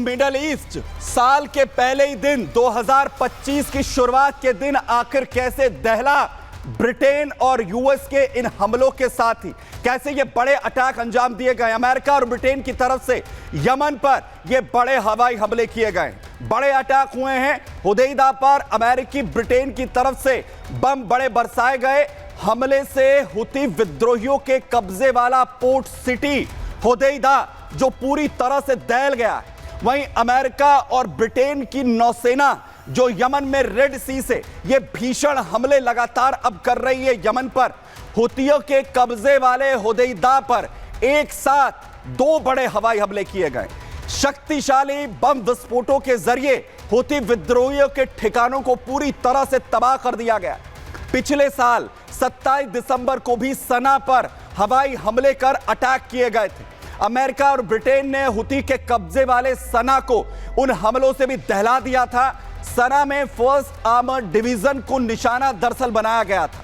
Middle east साल के पहले ही दिन 2025 की शुरुआत के दिन आखिर कैसे दहला ब्रिटेन और यूएस के इन हमलों के साथ ही कैसे ये बड़े अटैक अंजाम दिए गए। अमेरिका और ब्रिटेन की तरफ से यमन पर ये बड़े हवाई हमले किए गए, बड़े अटैक हुए हैं। हुदैदा पर अमेरिकी ब्रिटेन की तरफ से बम बड़े बरसाए गए। हमले से हुती विद्रोहियों के कब्जे वाला पोर्ट सिटी हुदैदा जो पूरी तरह से दहल गया है। वहीं अमेरिका और ब्रिटेन की नौसेना जो यमन में रेड सी से ये भीषण हमले लगातार अब कर रही है यमन पर। हुतियों के कब्जे वाले हुदैदा पर एक साथ दो बड़े हवाई हमले किए गए। शक्तिशाली बम विस्फोटों के जरिए हुती विद्रोहियों के ठिकानों को पूरी तरह से तबाह कर दिया गया। पिछले साल 27 दिसंबर को भी सना पर हवाई हमले कर अटैक किए गए थे। अमेरिका और ब्रिटेन ने हुती के कब्जे वाले सना को उन हमलों से भी दहला दिया था। सना में फर्स्ट आर्मर्ड डिवीजन को निशाना दरअसल बनाया गया था।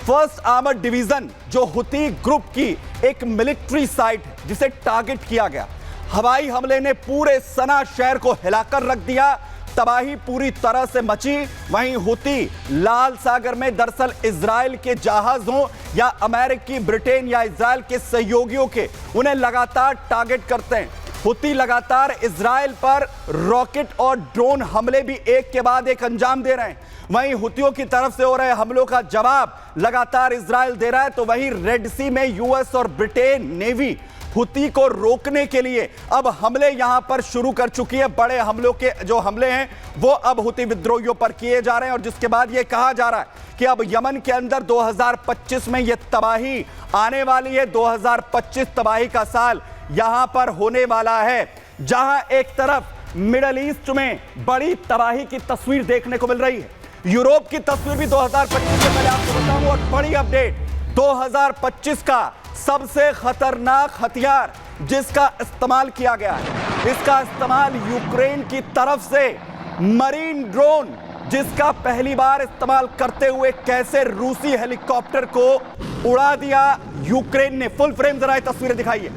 फर्स्ट आर्मर्ड डिवीजन जो हुती ग्रुप की एक मिलिट्री साइट जिसे टारगेट किया गया। हवाई हमले ने पूरे सना शहर को हिलाकर रख दिया। तबाही पूरी तरह से मची। वहीं हुती लाल सागर में दरअसल इजराइल के जहाजों या अमेरिकी ब्रिटेन या इजराइल के सहयोगियों के उन्हें लगातार टारगेट करते हैं। हुती लगातार इजराइल पर रॉकेट और ड्रोन हमले भी एक के बाद एक अंजाम दे रहे हैं। वहीं हुतियों की तरफ से हो रहे हमलों का जवाब लगातार इजराइल दे रहा है। तो वहीं रेड सी में यूएस और ब्रिटेन नेवी हुती को रोकने के लिए अब हमले यहां पर शुरू कर चुकी है। बड़े हमलों के जो हमले हैं वो अब हुती विद्रोहियों पर किए जा रहे हैं और जिसके बाद ये कहा जा रहा है कि अब यमन के अंदर 2025 में ये तबाही आने वाली है। 2025 तबाही का साल यहां पर होने वाला है, जहां एक तरफ मिडल ईस्ट में बड़ी तबाही की तस्वीर देखने को मिल रही है। यूरोप की तस्वीर भी 2025 से पहले आपको बताऊं और बड़ी अपडेट 2025 का सबसे खतरनाक हथियार जिसका इस्तेमाल किया गया है, इसका इस्तेमाल यूक्रेन की तरफ से मरीन ड्रोन जिसका पहली बार इस्तेमाल करते हुए कैसे रूसी हेलीकॉप्टर को उड़ा दिया यूक्रेन ने। फुल फ्रेम जरा तस्वीरें दिखाइए।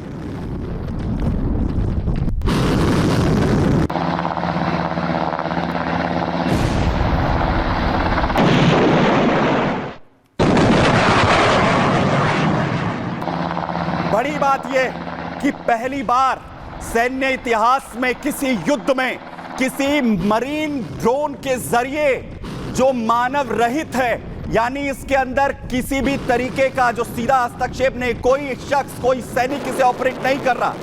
बड़ी बात यह कि पहली बार सैन्य इतिहास में किसी युद्ध में किसी मरीन ड्रोन के जरिए जो मानव रहित है, यानी इसके अंदर किसी भी तरीके का जो सीधा हस्तक्षेप नहीं, कोई शख्स कोई सैनिक इसे ऑपरेट नहीं कर रहा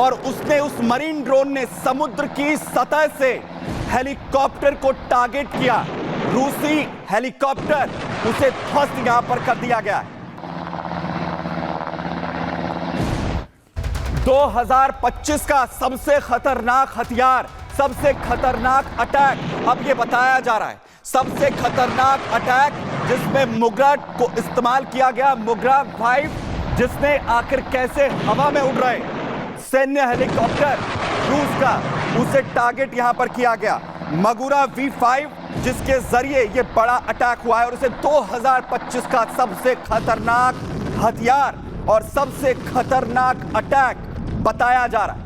और उसने उस मरीन ड्रोन ने समुद्र की सतह से हेलीकॉप्टर को टारगेट किया। रूसी हेलीकॉप्टर उसे ध्वस्त यहां पर कर दिया गया है। 2025 का सबसे खतरनाक हथियार, सबसे खतरनाक अटैक अब ये बताया जा रहा है। सबसे खतरनाक अटैक जिसमें मुगरा को इस्तेमाल किया गया, मुगरा 5, जिसने आखिर कैसे हवा में उड़ रहे सैन्य हेलीकॉप्टर रूस का उसे टारगेट यहां पर किया गया। मगुरा V5 जिसके जरिए ये बड़ा अटैक हुआ है और उसे 2025 का सबसे खतरनाक हथियार और सबसे खतरनाक अटैक बताया जा रहा है।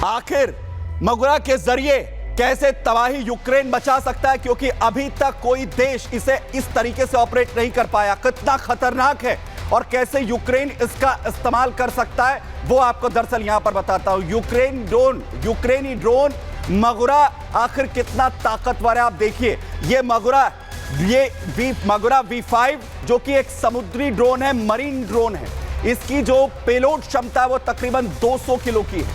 आखिर मगुरा के जरिए कैसे तबाही यूक्रेन मचा सकता है, क्योंकि अभी तक कोई देश इसे इस तरीके से ऑपरेट नहीं कर पाया। कितना खतरनाक है और कैसे यूक्रेन इसका इस्तेमाल कर सकता है वो आपको दरअसल यहां पर बताता हूं। यूक्रेनी ड्रोन मगुरा आखिर कितना ताकतवर है आप देखिए। ये मगुरा V5 जो कि एक समुद्री ड्रोन है, मरीन ड्रोन है। इसकी जो पेलोड क्षमता है वो तकरीबन 200 किलो की है।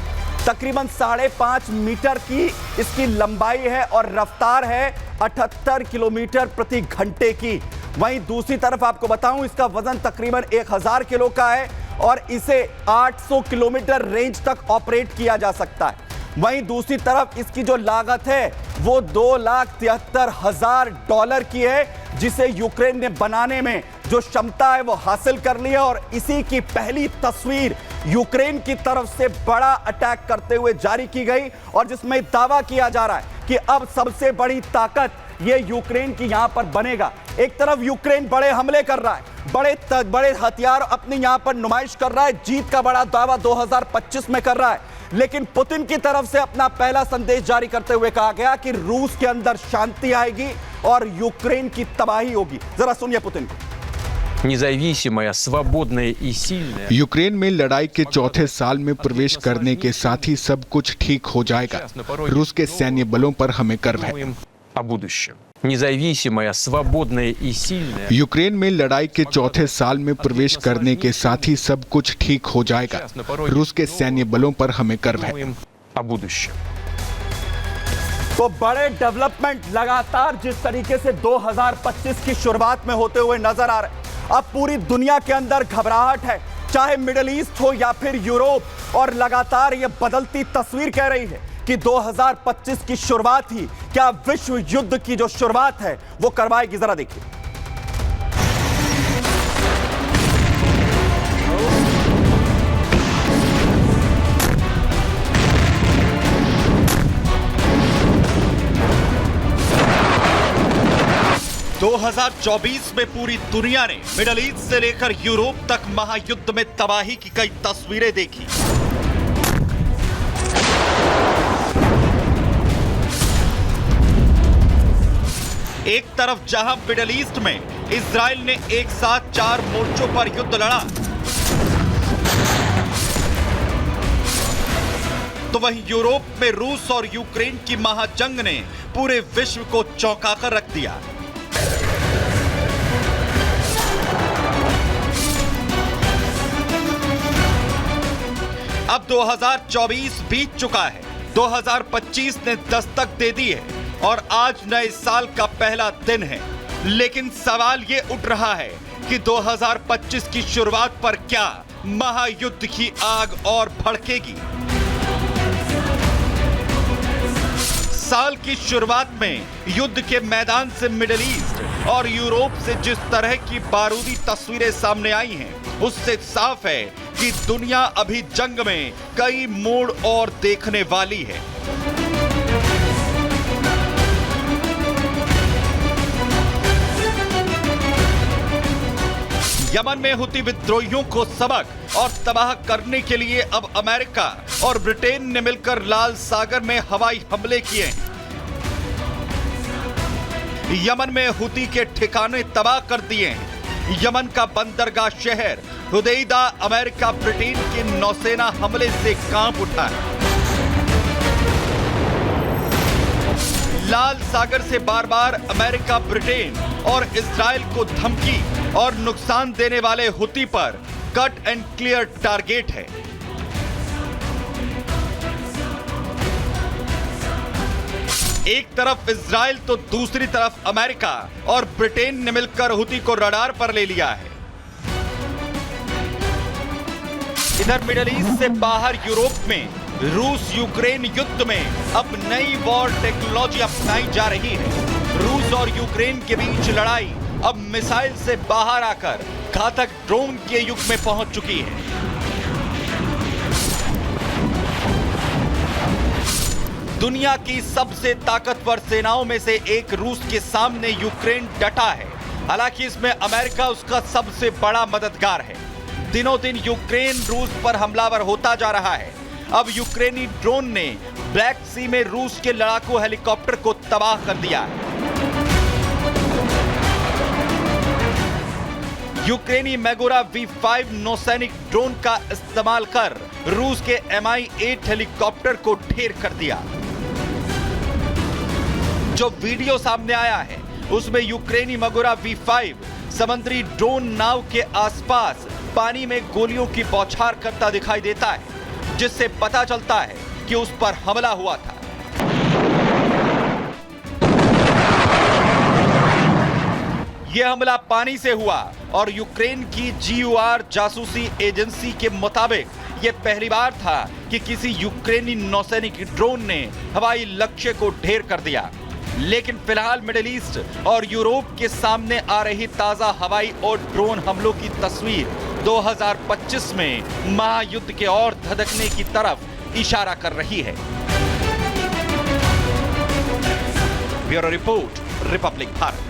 तकरीबन 5.5 मीटर की इसकी लंबाई है और रफ्तार है 78 किलोमीटर प्रति घंटे की। वहीं दूसरी तरफ आपको बताऊं इसका वजन तकरीबन 1000 किलो का है और इसे 800 किलोमीटर रेंज तक ऑपरेट किया जा सकता है। वहीं दूसरी तरफ इसकी जो लागत है वो $2,73,000 की है, जिसे यूक्रेन ने बनाने में जो क्षमता है वो हासिल कर ली है। और इसी की पहली तस्वीर यूक्रेन की तरफ से बड़ा अटैक करते हुए जारी की गई और जिसमें दावा किया जा रहा है कि अब सबसे बड़ी ताकत ये यूक्रेन की यहां पर बनेगा। एक तरफ यूक्रेन बड़े हमले कर रहा है बड़े हथियार अपने यहां पर नुमाइश कर रहा है, जीत का बड़ा दावा 2025 में कर रहा है। लेकिन पुतिन की तरफ से अपना पहला संदेश जारी करते हुए कहा गया कि रूस के अंदर शांति आएगी और यूक्रेन की तबाही होगी। जरा सुनिए पुतिन को। नезависимая, свободная и сильная। यूक्रेन में लड़ाई के चौथे साल में प्रवेश करने के साथ ही सब कुछ ठीक हो जाएगा। रूस के सैन्य बलों पर हमें गर्व है। О будущем. Независимая, свободная и сильная। यूक्रेन में लड़ाई के चौथे साल में प्रवेश करने के साथ ही सब कुछ ठीक हो जाएगा। रूस के सैन्य बलों पर हमें गर्व है। О будущем. तो बड़े डेवलपमेंट लगातार जिस तरीके से 2025 की शुरुआत में होते हुए नजर आ रहे, अब पूरी दुनिया के अंदर घबराहट है, चाहे मिडिल ईस्ट हो या फिर यूरोप, और लगातार यह बदलती तस्वीर कह रही है कि 2025 की शुरुआत ही क्या विश्व युद्ध की जो शुरुआत है वो करवाएगी। जरा देखिए। – 2024 में पूरी दुनिया ने मिडिल ईस्ट से लेकर यूरोप तक महायुद्ध में तबाही की कई तस्वीरें देखी। एक तरफ जहां मिडिल ईस्ट में इजराइल ने एक साथ 4 मोर्चों पर युद्ध लड़ा, तो वहीं यूरोप में रूस और यूक्रेन की महाजंग ने पूरे विश्व को चौंका कर रख दिया। अब 2024 बीत चुका है, 2025 ने दस्तक दे दी है और आज नए साल का पहला दिन है। लेकिन सवाल ये उठ रहा है कि 2025 की शुरुआत पर क्या महायुद्ध की आग और भड़केगी? साल की शुरुआत में युद्ध के मैदान से मिडिल ईस्ट और यूरोप से जिस तरह की बारूदी तस्वीरें सामने आई हैं, उससे साफ है कि दुनिया अभी जंग में कई मोड़ और देखने वाली है। यमन में हुती विद्रोहियों को सबक और तबाह करने के लिए अब अमेरिका और ब्रिटेन ने मिलकर लाल सागर में हवाई हमले किए। यमन में हुती के ठिकाने तबाह कर दिए हैं। यमन का बंदरगाह शहर हुदैदा अमेरिका ब्रिटेन के नौसेना हमले से कांप उठा है। लाल सागर से बार बार अमेरिका, ब्रिटेन और इजराइल को धमकी और नुकसान देने वाले हुती पर कट एंड क्लियर टारगेट है। एक तरफ इजराइल तो दूसरी तरफ अमेरिका और ब्रिटेन ने मिलकर हुती को रडार पर ले लिया है। इधर मिडिल ईस्ट से बाहर यूरोप में रूस यूक्रेन युद्ध में अब नई वॉर टेक्नोलॉजी अपनाई जा रही है। रूस और यूक्रेन के बीच लड़ाई अब मिसाइल से बाहर आकर घातक ड्रोन के युग में पहुंच चुकी है। दुनिया की सबसे ताकतवर सेनाओं में से एक रूस के सामने यूक्रेन डटा है। हालांकि इसमें अमेरिका उसका सबसे बड़ा मददगार है। दिनों दिन यूक्रेन रूस पर हमलावर होता जा रहा है। अब यूक्रेनी ड्रोन ने ब्लैक सी में रूस के लड़ाकू हेलीकॉप्टर को तबाह कर दिया है। यूक्रेनी मैगोरा V5 नौसैनिक ड्रोन का इस्तेमाल कर रूस के Mi-8 हेलीकॉप्टर को ढेर कर दिया। जो वीडियो सामने आया है उसमें यूक्रेनी मैगोरा V5 समुद्री ड्रोन नाव के आसपास पानी में गोलियों की बौछार करता दिखाई देता है, जिससे पता चलता है कि उस पर हमला हुआ था। यह हमला पानी से हुआ और यूक्रेन की GUR जासूसी एजेंसी के मुताबिक यह पहली बार था कि किसी यूक्रेनी नौसैनिक ड्रोन ने हवाई लक्ष्य को ढेर कर दिया। लेकिन फिलहाल मिडिल ईस्ट और यूरोप के सामने आ रही ताजा हवाई और ड्रोन हमलों की तस्वीर 2025 में महायुद्ध के और धधकने की तरफ इशारा कर रही है। Bureau report, Republic Bharat.